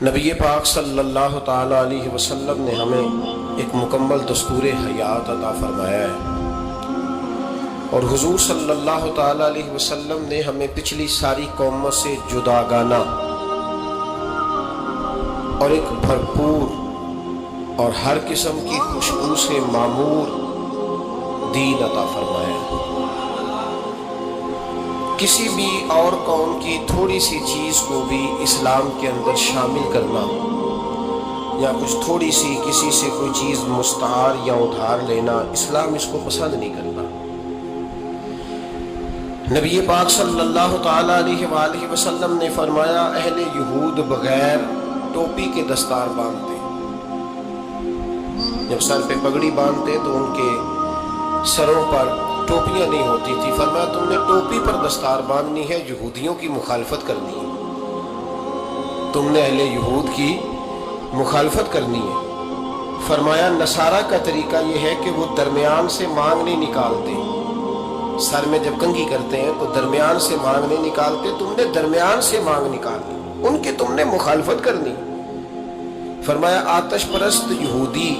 نبی پاک صلی اللہ تعالیٰ علیہ وسلم نے ہمیں ایک مکمل دستور حیات عطا فرمایا ہے، اور حضور صلی اللہ تعالیٰ علیہ وسلم نے ہمیں پچھلی ساری قوموں سے جداگانہ اور ایک بھرپور اور ہر قسم کی خوشبو سے معمور دین عطا فرمایا ہے۔ کسی بھی اور قوم کی تھوڑی سی چیز کو بھی اسلام کے اندر شامل کرنا یا کچھ تھوڑی سی کسی سے کوئی چیز مستعار یا ادھار لینا، اسلام اس کو پسند نہیں کرتا۔ نبی پاک صلی اللہ تعالیٰ علیہ وآلہ وسلم نے فرمایا، اہل یہود بغیر ٹوپی کے دستار باندھتے، جب سر پہ پگڑی باندھتے تو ان کے سروں پر ٹوپیاں نہیں ہوتی تھی۔ فرمایا تم نے ٹوپی پر دستار باندھنی ہے، یہودیوں کی مخالفت کرنی ہے، تم نے اہل یہود کی مخالفت کرنی ہے۔ فرمایا نصارہ کا طریقہ یہ ہے کہ وہ درمیان سے مانگ نہیں نکالتے، سر میں جب کنگھی کرتے ہیں تو درمیان سے مانگ نہیں نکالتے، تم نے درمیان سے مانگ نکالنی، ان کی تم نے مخالفت کرنی۔ فرمایا آتش پرست یہودی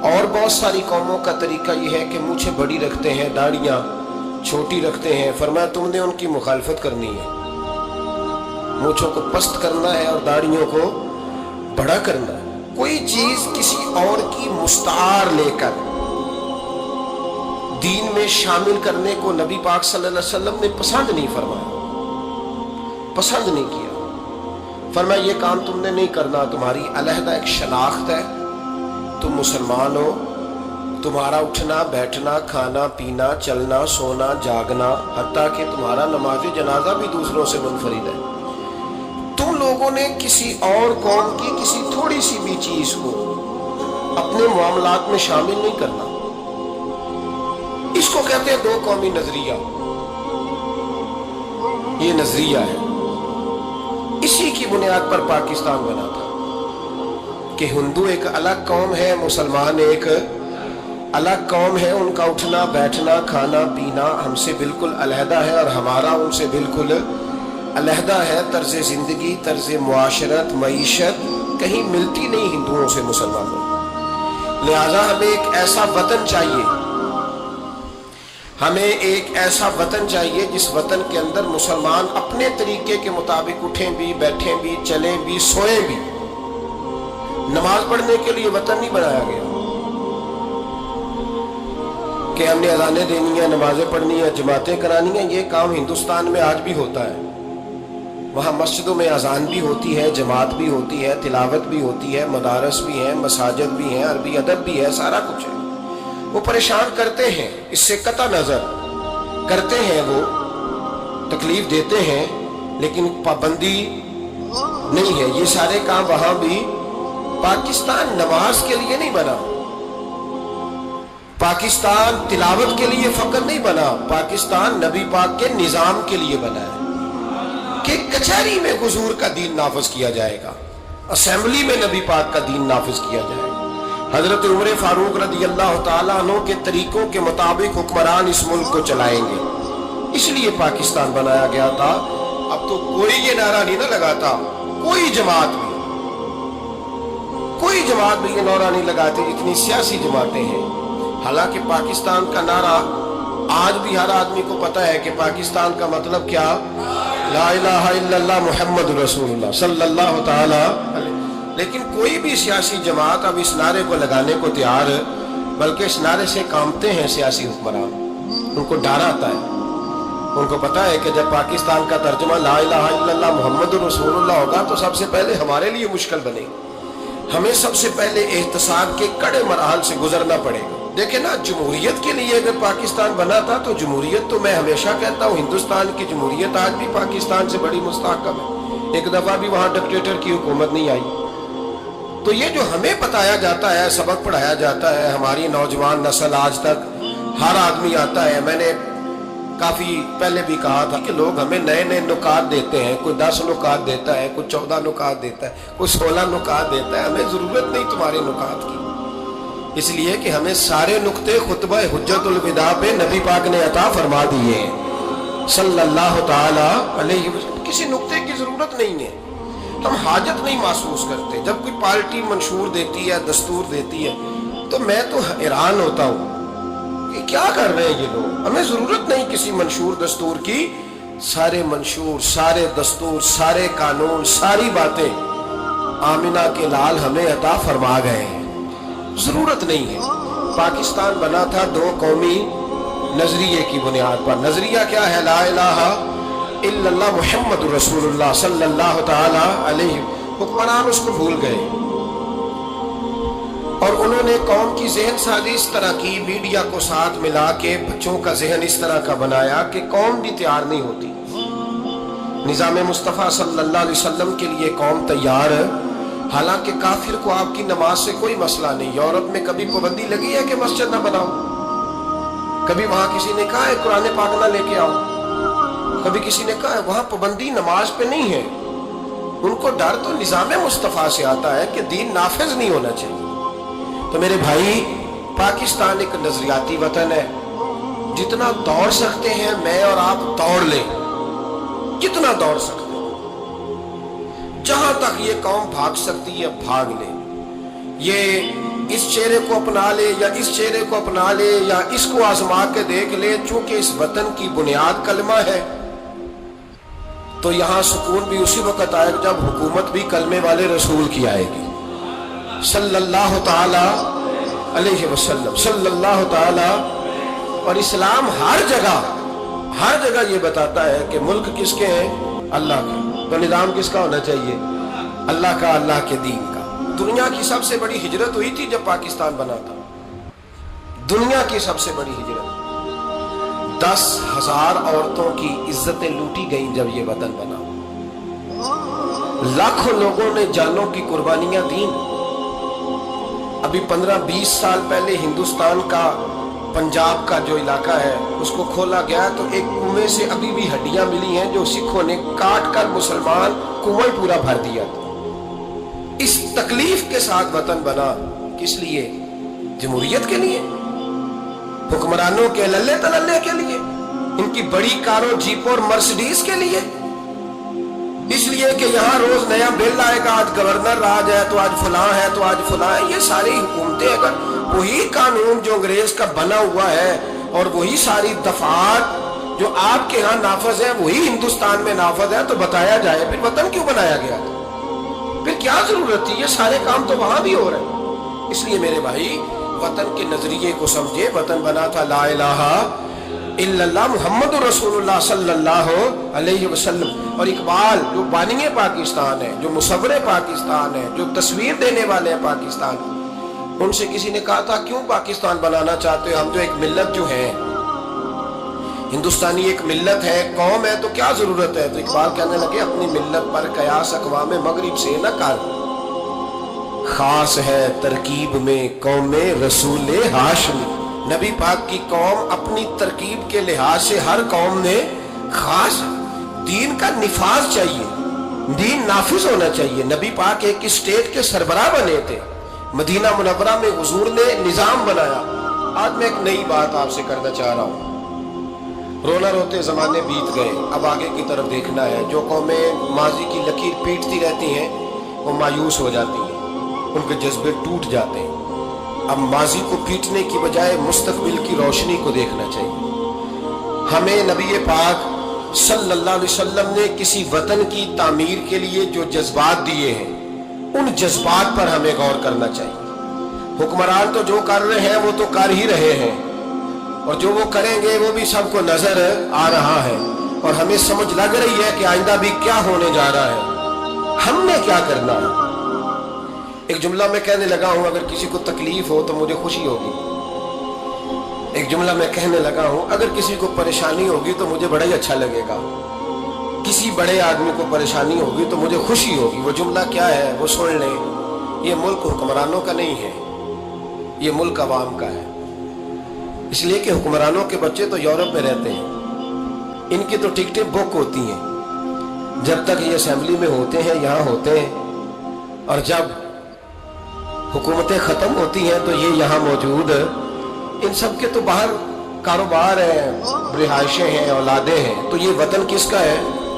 اور بہت ساری قوموں کا طریقہ یہ ہے کہ مونچھیں بڑی رکھتے ہیں، داڑیاں چھوٹی رکھتے ہیں۔ فرمایا تم نے ان کی مخالفت کرنی ہے، مونچھوں کو پست کرنا ہے اور داڑیوں کو بڑا کرنا ہے۔ کوئی چیز کسی اور کی مستعار لے کر دین میں شامل کرنے کو نبی پاک صلی اللہ علیہ وسلم نے پسند نہیں فرمایا، پسند نہیں کیا۔ فرمایا یہ کام تم نے نہیں کرنا، تمہاری علیحدہ ایک شناخت ہے، تم مسلمان ہو، تمہارا اٹھنا بیٹھنا کھانا پینا چلنا سونا جاگنا حتیٰ کہ تمہارا نماز جنازہ بھی دوسروں سے منفرد ہے۔ تم لوگوں نے کسی اور قوم کی کسی تھوڑی سی بھی چیز کو اپنے معاملات میں شامل نہیں کرنا۔ اس کو کہتے ہیں دو قومی نظریہ، یہ نظریہ ہے۔ اسی کی بنیاد پر پاکستان بنا تھا کہ ہندو ایک الگ قوم ہے، مسلمان ایک الگ قوم ہے، ان کا اٹھنا بیٹھنا کھانا پینا ہم سے بالکل علیحدہ ہے اور ہمارا ان سے بالکل علیحدہ ہے۔ طرز زندگی، طرز معاشرت، معیشت کہیں ملتی نہیں ہندوؤں سے مسلمانوں۔ لہذا ہمیں ایک ایسا وطن چاہیے، ہمیں ایک ایسا وطن چاہیے جس وطن کے اندر مسلمان اپنے طریقے کے مطابق اٹھیں بھی بیٹھیں بھی چلیں بھی سوئیں بھی۔ نماز پڑھنے کے لیے وطن نہیں بنایا گیا کہ ہم نے اذانیں دینی ہیں، نمازیں پڑھنی ہیں، جماعتیں کرانی ہیں۔ یہ کام ہندوستان میں آج بھی ہوتا ہے، وہاں مسجدوں میں اذان بھی ہوتی ہے، جماعت بھی ہوتی ہے، تلاوت بھی ہوتی ہے، مدارس بھی ہیں، مساجد بھی ہیں، عربی ادب بھی ہے، سارا کچھ ہے۔ وہ پریشان کرتے ہیں، اس سے قطع نظر کرتے ہیں، وہ تکلیف دیتے ہیں، لیکن پابندی نہیں ہے۔ یہ سارے کام وہاں بھی۔ پاکستان نماز کے لیے نہیں بنا، پاکستان تلاوت کے لیے فقط نہیں بنا، پاکستان نبی پاک کے نظام کے لیے بنا ہے کہ کچہری میں حضور کا دین نافذ کیا جائے گا، اسمبلی میں نبی پاک کا دین نافذ کیا جائے گا۔ حضرت عمر فاروق رضی اللہ تعالیٰ عنہ کے طریقوں کے مطابق حکمران اس ملک کو چلائیں گے، اس لیے پاکستان بنایا گیا تھا۔ اب تو کوئی یہ نعرہ نہیں نہ لگاتا، کوئی جماعت بھی یہ نعرہ نہیں لگاتے جتنی سیاسی جماعتیں ہیں۔ حالانکہ پاکستان کا نعرہ آج بھی ہر آدمی کو پتا ہے کہ پاکستان کا مطلب کیا، لا الہ الا اللہ محمد رسول اللہ صلی اللہ تعالی علیہ۔ لیکن کوئی بھی سیاسی جماعت اب اس نعرے کو لگانے کو تیار، بلکہ اس نعرے سے کامتے ہیں سیاسی حکمران، ان کو ڈر آتا ہے، ان کو پتا ہے کہ جب پاکستان کا ترجمہ لا الہ الا اللہ محمد رسول اللہ ہوگا تو سب سے پہلے ہمارے لیے مشکل بنے گی، ہمیں سب سے پہلے احتساب کے کڑے مراحل سے گزرنا پڑے گا۔ دیکھیں نا، جمہوریت کے لیے اگر پاکستان بنا تھا تو جمہوریت تو میں ہمیشہ کہتا ہوں ہندوستان کی جمہوریت آج بھی پاکستان سے بڑی مستحکم ہے، ایک دفعہ بھی وہاں ڈکٹیٹر کی حکومت نہیں آئی۔ تو یہ جو ہمیں بتایا جاتا ہے، سبق پڑھایا جاتا ہے، ہماری نوجوان نسل آج تک ہر آدمی آتا ہے۔ میں نے کافی پہلے بھی کہا تھا کہ لوگ ہمیں نئے نئے نکات دیتے ہیں، کوئی 10 نکات دیتا ہے، کوئی 14 نکات دیتا ہے، کوئی 16 نکات دیتا ہے۔ ہمیں ضرورت نہیں تمہارے نکات کی، اس لیے کہ ہمیں سارے نکتے خطبہ حجت الوداع پہ نبی پاک نے عطا فرما دیے ہیں صلی اللہ تعالی علیہ وسلم، کسی نکتے کی ضرورت نہیں ہے۔ ہم حاجت نہیں محسوس کرتے. جب کوئی پارٹی منشور دیتی ہے, دستور دیتی ہے, تو میں تو حیران ہوتا ہوں کہ کیا کر رہے ہیں یہ لوگ. ہمیں ضرورت نہیں کسی منشور دستور کی. سارے منشور, سارے دستور, سارے قانون, ساری باتیں آمنہ کے لال ہمیں عطا فرما گئے ہیں. ضرورت نہیں ہے. پاکستان بنا تھا دو قومی نظریے کی بنیاد پر. نظریہ کیا ہے؟ لا الہ الا اللہ محمد رسول اللہ صلی اللہ تعالی علیہ. حکمران اس کو بھول گئے اور انہوں نے قوم کی ذہن سازی اس طرح کی, میڈیا کو ساتھ ملا کے بچوں کا ذہن اس طرح کا بنایا کہ قوم بھی تیار نہیں ہوتی. نظام مصطفیٰ صلی اللہ علیہ وسلم کے لیے قوم تیار ہے, حالانکہ کافر کو آپ کی نماز سے کوئی مسئلہ نہیں. یورپ میں کبھی پابندی لگی ہے کہ مسجد نہ بناؤ؟ کبھی وہاں کسی نے کہا ہے قرآن پاک نہ لے کے آؤ؟ کبھی کسی نے کہا ہے؟ وہاں پابندی نماز پہ نہیں ہے. ان کو ڈر تو نظام مصطفیٰ سے آتا ہے کہ دین نافذ نہیں ہونا چاہیے. تو میرے بھائی, پاکستان ایک نظریاتی وطن ہے. جتنا دوڑ سکتے ہیں میں اور آپ دوڑ لیں, جتنا دوڑ سکتے ہیں. جہاں تک یہ قوم بھاگ سکتی ہے بھاگ لے. یہ اس چہرے کو اپنا لے یا اس چہرے کو اپنا لے یا اس کو آزما کے دیکھ لے. چونکہ اس وطن کی بنیاد کلمہ ہے تو یہاں سکون بھی اسی وقت آئے گا جب حکومت بھی کلمے والے رسول کی آئے گی صلی اللہ تعالی علیہ وسلم, صلی اللہ تعالی. اور اسلام ہر جگہ یہ بتاتا ہے کہ ملک کس کے ہیں؟ اللہ کے. تو نظام کس کا ہونا چاہیے؟ اللہ کا, اللہ کے دین کا. دنیا کی سب سے بڑی ہجرت ہوئی تھی جب پاکستان بنا تھا. دنیا کی سب سے بڑی ہجرت. 10,000 عورتوں کی عزتیں لوٹی گئیں جب یہ وطن بنا. لاکھوں لوگوں نے جانوں کی قربانیاں دیں. ابھی 15-20 سال پہلے ہندوستان کا پنجاب کا جو علاقہ ہے اس کو کھولا گیا تو ایک کنویں سے ابھی بھی ہڈیاں ملی ہیں جو سکھوں نے کاٹ کر مسلمان کنواں پورا بھر دیا تھا. اس تکلیف کے ساتھ وطن بنا. کس لیے؟ جمہوریت کے لیے, حکمرانوں کے للے تللے کے لیے, ان کی بڑی کاروں, جیپوں اور مرسڈیز کے لیے. اس لیے کہ یہاں روز نیا بل آئے گا, آج گورنر راج ہے تو آج فلاں ہے تو آج فلاں ہے. یہ ساری حکومتیں اگر وہی قانون جو انگریز کا بنا ہوا ہے اور وہی ساری دفعات جو آپ کے ہاں نافذ ہے وہی ہندوستان میں نافذ ہے تو بتایا جائے پھر وطن کیوں بنایا گیا تھا؟ پھر کیا ضرورت تھی؟ یہ سارے کام تو وہاں بھی ہو رہے ہیں. اس لیے میرے بھائی وطن کے نظریے کو سمجھے. وطن بنا تھا لا الہ الا اللہ محمد رسول اللہ صلی اللہ علیہ وسلم. اور اقبال جو بانی پاکستان ہے, جو مصور پاکستان ہے, جو تصویر دینے والے ہیں پاکستان, ان سے کسی نے کہا تھا کیوں پاکستان بنانا چاہتے ہو؟ ہم جو ایک ملت جو ہے ہندوستانی ایک ملت ہے, قوم ہے, تو کیا ضرورت ہے؟ تو اقبال کہنے لگے اپنی ملت پر قیاس اقوام مغرب سے نہ کر. خاص ہے ترکیب میں قوم رسول ہاشمی. نبی پاک کی قوم اپنی ترکیب کے لحاظ سے ہر قوم نے خاص. دین کا نفاذ چاہیے, دین نافذ ہونا چاہیے. نبی پاک ایک اسٹیٹ کے سربراہ بنے تھے. مدینہ منورہ میں حضور نے نظام بنایا. آج میں ایک نئی بات آپ سے کرنا چاہ رہا ہوں. رونا روتے زمانے بیت گئے, اب آگے کی طرف دیکھنا ہے. جو قومیں ماضی کی لکیر پیٹتی رہتی ہیں وہ مایوس ہو جاتی ہیں, ان کے جذبے ٹوٹ جاتے ہیں. اب ماضی کو پیٹنے کی بجائے مستقبل کی روشنی کو دیکھنا چاہیے. ہمیں نبی پاک صلی اللہ علیہ وسلم نے کسی وطن کی تعمیر کے لیے جو جذبات دیے ہیں ان جذبات پر ہمیں غور کرنا چاہیے. حکمران تو جو کر رہے ہیں وہ تو کر ہی رہے ہیں, اور جو وہ کریں گے وہ بھی سب کو نظر آ رہا ہے, اور ہمیں سمجھ لگ رہی ہے کہ آئندہ بھی کیا ہونے جا رہا ہے, ہم نے کیا کرنا ہے. ایک جملہ میں کہنے لگا ہوں, اگر کسی کو تکلیف ہو تو مجھے خوشی ہوگی. ایک جملہ میں کہنے لگا ہوں, اگر کسی کو پریشانی ہوگی تو مجھے بڑا ہی اچھا لگے گا. کسی بڑے آدمی کو پریشانی ہوگی تو مجھے خوشی ہوگی. وہ جملہ کیا ہے وہ سن لیں. یہ ملک حکمرانوں کا نہیں ہے, یہ ملک عوام کا ہے. اس لیے کہ حکمرانوں کے بچے تو یورپ میں رہتے ہیں, ان کی تو ٹکٹیں بک ہوتی ہیں. جب تک یہ اسمبلی میں ہوتے ہیں یہاں ہوتے ہیں, اور جب حکومتیں ختم ہوتی ہیں تو یہ یہاں موجود. ان سب کے تو باہر کاروبار ہیں, رہائشیں ہیں, اولادیں ہیں. تو یہ وطن کس کا ہے؟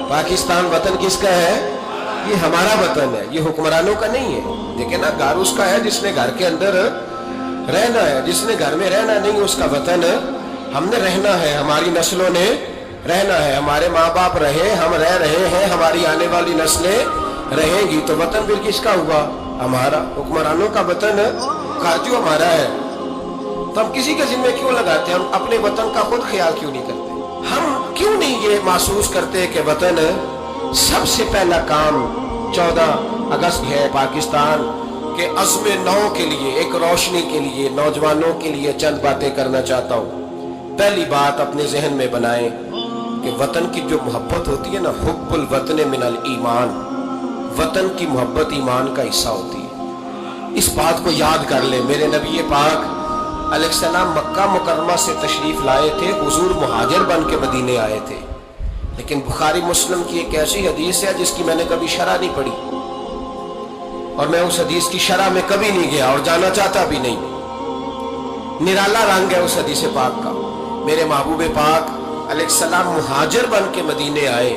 پاکستان وطن کس کا ہے؟ یہ ہمارا وطن ہے، یہ حکمرانوں کا نہیں ہے۔ دیکھیں نا، گھر اس کا ہے جس نے گھر کے اندر رہنا ہے، جس نے گھر میں رہنا نہیں اس کا وطن ہم نے رہنا ہے، ہماری نسلوں نے رہنا ہے، ہمارے ماں باپ رہے، ہم رہ رہے ہیں، ہماری آنے والی نسلیں رہیں گی، تو وطن پھر کس کا ہوا؟ ہمارا۔ حکمرانوں کا وطن جو ہمارا ہے، تو ہم کسی کے ذمہ کیوں لگاتے ہیں؟ ہم اپنے وطن کا خود خیال کیوں نہیں کرتے؟ ہم کیوں نہیں یہ محسوس کرتے کہ وطن سب سے پہلا کام 14 اگست ہے پاکستان کے عزم نو کے لیے، ایک روشنی کے لیے، نوجوانوں کے لیے چند باتیں کرنا چاہتا ہوں۔ پہلی بات اپنے ذہن میں بنائیں کہ وطن کی جو محبت ہوتی ہے نا، حب الوطن من الایمان، وطن کی محبت ایمان کا حصہ ہوتی ہے۔ اس بات کو یاد کر لیں۔ میرے نبی پاک علیہ السلام مکہ مکرمہ سے تشریف لائے تھے، حضور مہاجر بن کے مدینے آئے تھے، لیکن بخاری مسلم کی ایک ایسی حدیث ہے جس کی میں نے کبھی شرح نہیں پڑھی، اور میں اس حدیث کی شرح میں کبھی نہیں گیا اور جانا چاہتا بھی نہیں۔ نرالا رنگ ہے اس حدیث پاک کا۔ میرے محبوب پاک علیہ السلام مہاجر بن کے مدینے آئے،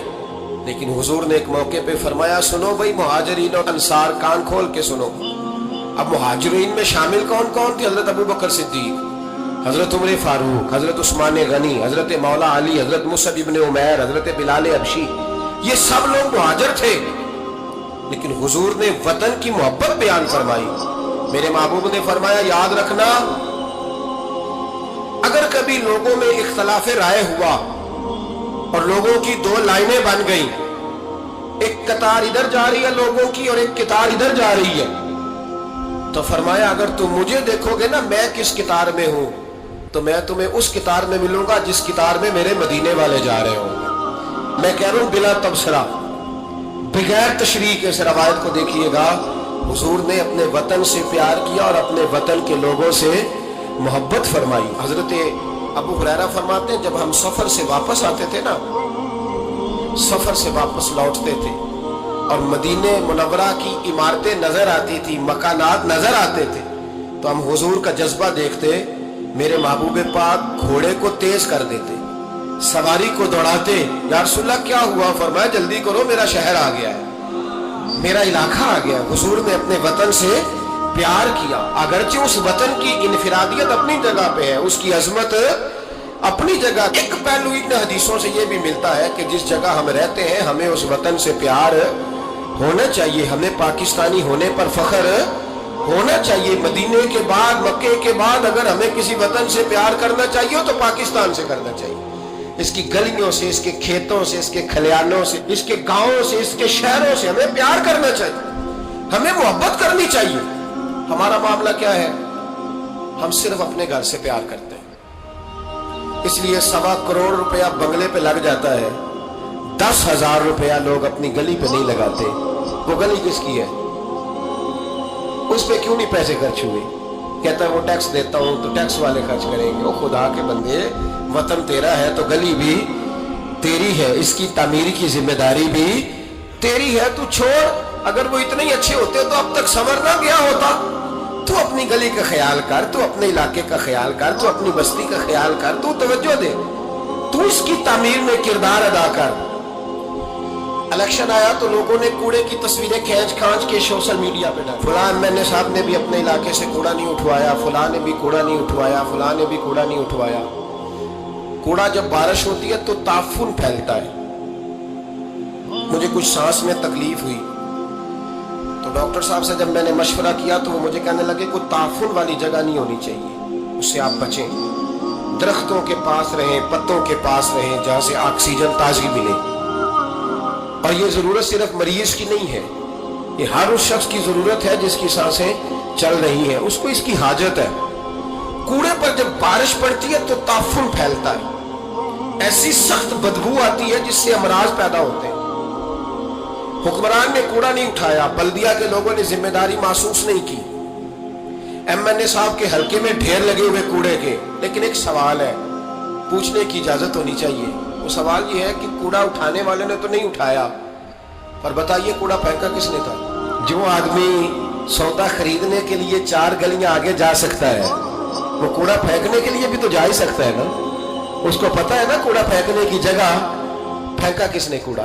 لیکن حضور نے ایک موقع پہ فرمایا، سنو بھائی مہاجرین اور انصار، کان کھول کے سنو۔ اب مہاجرین میں شامل کون کون تھے؟ حضرت ابو بکر صدیق، حضرت عمر فاروق، حضرت عثمان غنی، حضرت مولا علی، حضرت مصعب ابن عمیر، حضرت بلال حبشی، یہ سب لوگ مہاجر تھے، لیکن حضور نے وطن کی محبت بیان فرمائی۔ میرے محبوب نے فرمایا، یاد رکھنا اگر کبھی لوگوں میں اختلاف رائے ہوا اور لوگوں کی دو لائنیں بن گئیں، ایک قطار ادھر جا رہی ہے لوگوں کی اور ایک قطار ادھر جا رہی ہے، تو فرمایا اگر تم مجھے دیکھو گے نا میں کس قطار میں ہوں، تو میں تمہیں اس قطار میں ملوں گا جس قطار میں میرے مدینے والے جا رہے ہوں۔ میں کہہ رہا ہوں بلا تبصرہ، بغیر تشریح کے اس روایت کو دیکھیے گا، حضور نے اپنے وطن سے پیار کیا اور اپنے وطن کے لوگوں سے محبت فرمائی۔ حضرت ابو ہریرہ فرماتے ہیں جب ہم سفر سے واپس آتے تھے نا، سفر سے واپس لوٹتے تھے اور مدینہ منورہ کی عمارتیں نظر آتی تھی، مکانات نظر آتے تھے، تو ہم حضور کا جذبہ دیکھتے، میرے محبوب پاک گھوڑے کو تیز کر دیتے، سواری کو دوڑاتے، یا رسول اللہ کیا ہوا؟ فرمایا جلدی کرو میرا شہر آ گیا ہے، میرا علاقہ آ گیا ہے۔ حضور نے اپنے وطن سے پیار کیا، اگرچہ اس وطن کی انفرادیت اپنی جگہ پہ ہے، اس کی عظمت اپنی جگہ۔ ایک پہلو ان حدیثوں سے یہ بھی ملتا ہے کہ جس جگہ ہم رہتے ہیں ہمیں اس وطن سے پیار ہونا چاہیے، ہمیں پاکستانی ہونے پر فخر ہونا چاہیے۔ مدینے کے بعد، مکے کے بعد اگر ہمیں کسی وطن سے پیار کرنا چاہیے تو پاکستان سے کرنا چاہیے، اس کی گلیوں سے، اس کے کھیتوں سے، اس کے کھلیانوں سے، اس کے گاؤں سے، اس کے شہروں سے ہمیں پیار کرنا چاہیے، ہمیں محبت کرنی چاہیے۔ ہمارا معاملہ کیا ہے؟ ہم صرف اپنے گھر سے پیار کرتے ہیں، اس لیے 1.25 کروڑ روپیہ بنگلے پہ لگ جاتا ہے، 10,000 روپیہ لوگ اپنی گلی پہ نہیں لگاتے۔ وہ گلی کس کی ہے؟ اس پہ کیوں نہیں پیسے خرچ ہوئے؟ کہتا ہے وہ ٹیکس دیتا ہوں تو ٹیکس والے خرچ کریں گے۔ وہ خدا کے بندے، وطن تیرا ہے تو گلی بھی تیری ہے، اس کی تعمیر کی ذمہ داری بھی تیری ہے، تو چھوڑ۔ اگر وہ اتنے ہی اچھے ہوتے تو اب تک سمر نہ گیا ہوتا۔ تو اپنی گلی کا خیال کر، تو اپنے علاقے کا خیال کر، تو اپنی بستی کا خیال کر، تو توجہ دے، تو اس کی تعمیر میں کردار ادا کر۔ الیکشن آیا تو لوگوں نے کوڑے کی تصویریں کھینچ کھانچ کے سوشل میڈیا پہ ڈالی، فلاں ایم صاحب نے بھی اپنے علاقے سے کوڑا نہیں اٹھوایا، فلاں نے بھی کوڑا نہیں اٹھوایا، فلاں نے بھی کوڑا نہیں اٹھوایا۔ کوڑا جب بارش ہوتی ہے تو تعفن پھیلتا ہے۔ مجھے کچھ سانس میں تکلیف ہوئی تو ڈاکٹر صاحب سے جب میں نے مشورہ کیا تو وہ مجھے کہنے لگے کوئی تعفن والی جگہ نہیں ہونی چاہیے، اس سے آپ بچیں، درختوں کے پاس رہیں، پتوں کے پاس رہیں جہاں سے آکسیجن تازگی ملے۔ اور یہ ضرورت صرف مریض کی نہیں ہے، یہ ہر اس شخص کی ضرورت ہے جس کی سانسیں چل رہی ہیں، اس کو اس کی حاجت ہے۔ کوڑے پر جب بارش پڑتی ہے تو تعفن پھیلتا ہے، ایسی سخت بدبو آتی ہے جس سے امراض پیدا ہوتے ہیں۔ حکمران نے کوڑا نہیں اٹھایا، بلدیہ کے لوگوں نے ذمہ داری محسوس نہیں کی، ایم این اے صاحب کے حلقے میں ڈھیر لگے ہوئے کوڑے کے۔ لیکن ایک سوال ہے، پوچھنے کی اجازت ہونی چاہیے۔ وہ سوال یہ ہے کہ کوڑا اٹھانے والے نے تو نہیں اٹھایا، پر بتائیے کوڑا پھینکا کس نے تھا؟ جو آدمی سودا خریدنے کے لیے 4 گلیاں آگے جا سکتا ہے وہ کوڑا پھینکنے کے لیے بھی تو جا ہی سکتا ہے نا، اس کو پتا ہے نا کوڑا پھینکنے کی جگہ، پھینکا کس نے کوڑا؟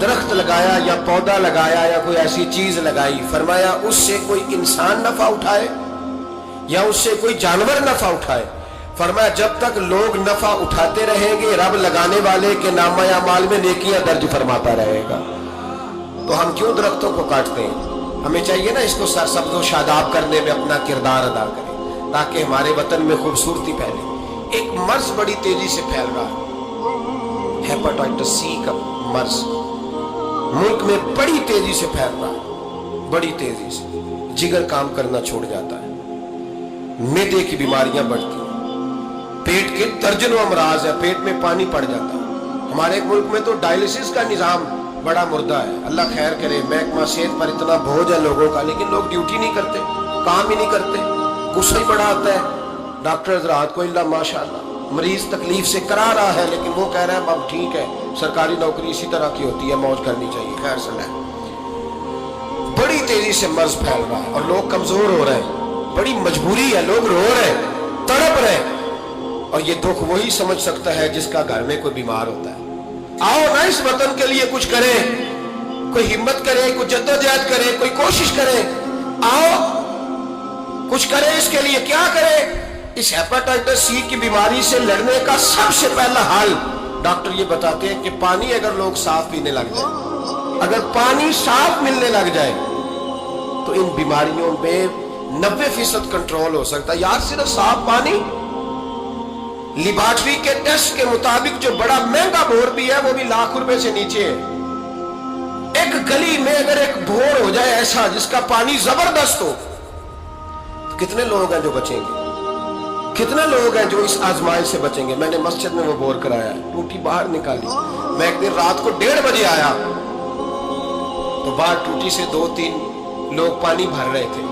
درخت لگایا یا پودا لگایا یا کوئی ایسی چیز لگائی، فرمایا اس سے کوئی انسان نفع اٹھائے یا اس سے کوئی جانور نفع اٹھائے، فرمایا جب تک لوگ نفع اٹھاتے رہیں گے رب لگانے والے کے نامہ اعمال میں نیکیاں درج فرماتا رہے گا۔ تو ہم کیوں درختوں کو کاٹتے ہیں؟ ہمیں چاہیے نا اس کو سرسبز و شاداب کرنے میں اپنا کردار ادا کریں تاکہ ہمارے وطن میں خوبصورتی پھیلے۔ ایک مرض بڑی تیزی سے پھیل رہا ہے، ہیپاٹائٹس سی کا مرض ملک میں بڑی تیزی سے پھیل رہا ہے، بڑی تیزی سے۔ جگر کام کرنا چھوڑ جاتا ہے، معدے کی بیماریاں بڑھتی ہیں، پیٹ کے درجنوں امراض ہے، پیٹ میں پانی پڑ جاتا ہے۔ ہمارے ملک میں تو ڈائلسس کا نظام بڑا مردہ ہے، اللہ خیر کرے۔ محکمہ صحت پر اتنا بوجھ ہے لوگوں کا، لیکن لوگ ڈیوٹی نہیں کرتے، کام ہی نہیں کرتے، غصہ ہی بڑا آتا ہے ڈاکٹر حضرات کو، اللہ ماشاءاللہ مریض تکلیف سے کرا رہا ہے لیکن وہ کہہ رہے ہیں اب ٹھیک ہے، سرکاری نوکری اسی طرح کی ہوتی ہے، موج کرنی چاہیے۔ خیر سنا ہے، بڑی تیزی سے مرض پھیل رہا ہے اور لوگ کمزور ہو رہے ہیں، بڑی مجبوری ہے، لوگ رو رہے ہیں، تڑپ رہے ہیں، اور یہ دکھ وہی سمجھ سکتا ہے جس کا گھر میں کوئی بیمار ہوتا ہے۔ آؤ نا اس وطن کے لیے کچھ کریں، کوئی ہمت کرے، کوئی جدوجہد کرے، کوئی کوشش کرے، آؤ کچھ کرے اس کے لیے۔ کیا کرے؟ اس ہیپاٹائٹس سی کی بیماری سے لڑنے کا سب سے پہلا حل ڈاکٹر یہ بتاتے ہیں کہ پانی اگر لوگ صاف پینے لگ جائے، اگر پانی صاف ملنے لگ جائے تو ان بیماریوں میں 90% کنٹرول ہو سکتا ہے۔ یار صرف صاف پانی، لیبارٹری کے ٹیسٹ کے مطابق جو بڑا مہنگا بور بھی ہے وہ بھی ₹1,00,000 سے نیچے ہے۔ ایک گلی میں اگر ایک بور ہو جائے ایسا جس کا پانی زبردست ہو تو کتنے لوگ ہیں جو بچیں گے؟ کتنے لوگ ہیں جو اس آزمائش سے بچیں گے؟ میں نے مسجد میں وہ بور کرایا، ٹوٹی باہر نکالی، میں ایک دن رات کو 1:30 بجے آیا تو باہر ٹوٹی سے 2-3 لوگ پانی بھر رہے تھے،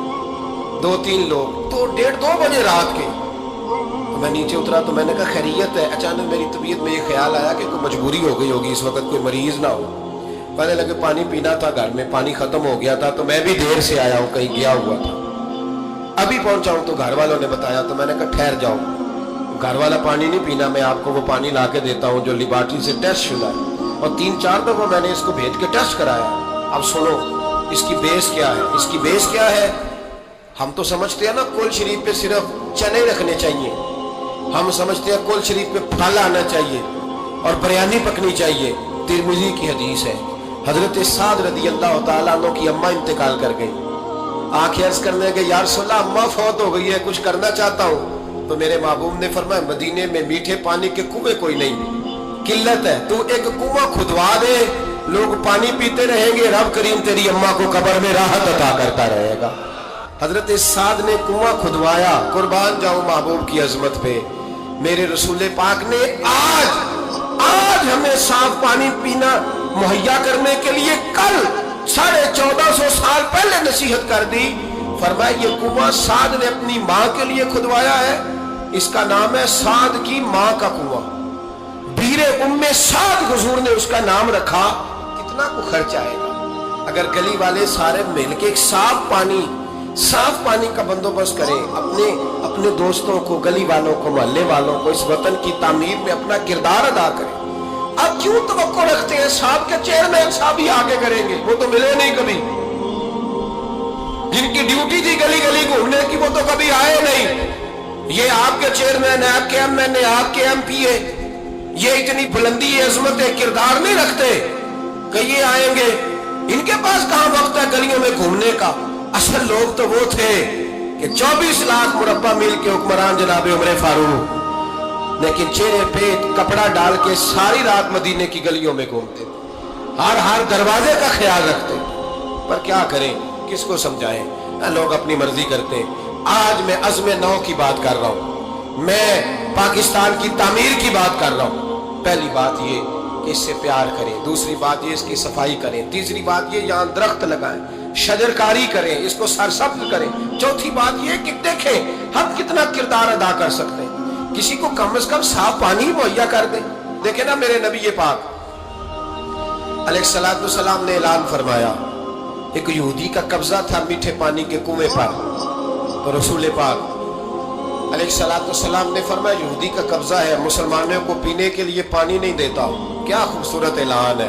2-3 لوگ، تو 1:30-2 بجے رات کے۔ تو میں نیچے اترا تو میں نے کہا خیریت ہے؟ اچانک میری طبیعت میں یہ خیال آیا کہ کوئی مجبوری ہو گئی ہوگی، اس وقت کوئی مریض نہ ہو۔ پہلے لگے پانی پینا تھا، گھر میں پانی ختم ہو گیا تھا تو میں بھی دیر سے آیا ہوں، کہیں گیا ہوا تھا، ابھی پہنچا ہوں۔ تو گھر والوں نے بتایا تو میں نے کہا ٹھہر جاؤ، گھر والا پانی نہیں پینا، میں آپ کو وہ پانی لا کے دیتا ہوں جو لیبارٹری سے ٹیسٹ شدہ ہے، اور 3-4 دفعہ میں نے اس کو بھیج کے ٹیسٹ کرایا۔ اب سنو اس کی بیس کیا ہے؟ اس کی بیس کیا ہے؟ ہم تو سمجھتے ہیں نا کل شریف پہ صرف چنے رکھنے چاہیے، ہم سمجھتے ہیں کل شریف پہ پھل آنا چاہیے اور بریانی پکنی چاہیے۔ ترمذی کی حدیث ہے، حضرت سعد رضی اللہ تعالیٰ عنہ کی اماں انتقال کر گئی، آنکھیں عرض کرنے کے یا رسول اللہ اماں فوت ہو گئی ہے، کچھ کرنا چاہتا ہوں۔ تو میرے محبوب نے فرمایا مدینے میں میٹھے پانی کے کنویں کوئی نہیں، قلت ہے، تو ایک کنواں کھدوا دے، لوگ پانی پیتے رہیں گے، رب کریم تیری اماں کو قبر میں راحت عطا کرتا رہے گا۔ حضرت سعد نے کنواں کھدوایا، قربان جاؤں محبوب کی عظمت پہ۔ میرے رسول پاک نے آج ہمیں صاف پانی پینا مہیا کرنے کے لیے کل 1450 سال پہلے نصیحت کر دی، فرمایا یہ کنواں سعد نے اپنی ماں کے لیے کھدوایا ہے، اس کا نام ہے سعد کی ماں کا کنواں، بیر ام سعد حضور نے اس کا نام رکھا۔ کتنا کو خرچ آئے گا اگر گلی والے سارے مل کے ایک صاف پانی کا بندوبست کریں، اپنے دوستوں کو، گلی والوں کو، محلے والوں کو اس وطن کی تعمیر میں اپنا کردار ادا کریں۔ اب کیوں توقع رکھتے ہیں صاحب کے چیئرمین صاحب ہی آگے کریں گے؟ وہ تو ملے نہیں کبھی، جن کی ڈیوٹی تھی گلی گلی گھومنے کی وہ تو کبھی آئے نہیں۔ یہ آپ کے چیئرمین، آپ کے ایم این اے، آپ کے ایم پی اے، یہ اتنی بلندی عظمت کردار نہیں رکھتے کہ یہ آئیں گے، ان کے پاس کہاں وقت ہے گلیوں میں گھومنے کا؟ اصل لوگ تو وہ تھے کہ 24 لاکھ مربع میل کے حکمران جناب عمر فاروق، لیکن چہرے پہ کپڑا ڈال کے ساری رات مدینے کی گلیوں میں گھومتے، ہر دروازے کا خیال رکھتے، پر کیا کریں، کس کو سمجھائیں؟ لوگ اپنی مرضی کرتے ہیں۔ آج میں عزم نو کی بات کر رہا ہوں، میں پاکستان کی تعمیر کی بات کر رہا ہوں۔ پہلی بات یہ کہ اس سے پیار کریں، دوسری بات یہ اس کی صفائی کریں، تیسری بات یہ یہاں درخت لگائیں، شجرکاری کریں، اس کو سرسبز کریں، چوتھی بات یہ کہ دیکھیں ہم کتنا کردار ادا کر سکتے ہیں، کسی کو کم از کم صاف پانی مہیا کر دیں۔ دیکھیں نا میرے نبی پاک علیہ السلام نے اعلان فرمایا، ایک یہودی کا قبضہ تھا میٹھے پانی کے کنویں پر، تو رسول پاک علیہ السلام نے فرمایا یہودی کا قبضہ ہے، مسلمانوں کو پینے کے لیے پانی نہیں دیتا۔ کیا خوبصورت اعلان ہے،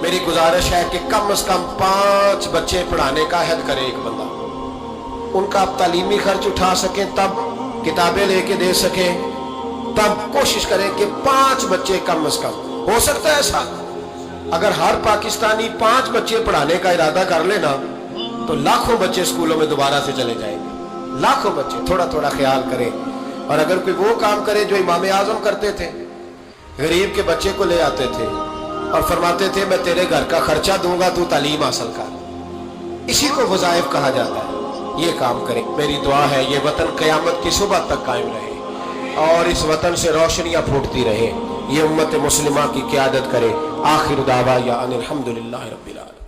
میری گزارش ہے کہ کم از کم 5 بچے پڑھانے کا عہد کرے ایک بندہ. ان کا آپ تعلیمی خرچ اٹھا سکیں, تب کتابیں لے کے دے سکیں, تب کوشش کریں کہ 5 بچے کم از کم. ہو سکتا ہے ایسا, اگر ہر پاکستانی 5 بچے پڑھانے کا ارادہ کر لینا تو لاکھوں بچے اسکولوں میں دوبارہ سے چلے جائیں گے. لاکھوں بچے. تھوڑا تھوڑا خیال کریں. اور اگر کوئی وہ کام کرے جو امام اعظم کرتے تھے, غریب کے بچے کو لے آتے تھے اور فرماتے تھے میں تیرے گھر کا خرچہ دوں گا, تو تعلیم حاصل کر. اسی کو وظائف کہا جاتا ہے. یہ کام کریں. میری دعا ہے یہ وطن قیامت کی صبح تک قائم رہے اور اس وطن سے روشنیاں پھوٹتی رہیں. یہ امت مسلمہ کی قیادت کرے. آخر دعوانا ان الحمدللہ رب العالمین.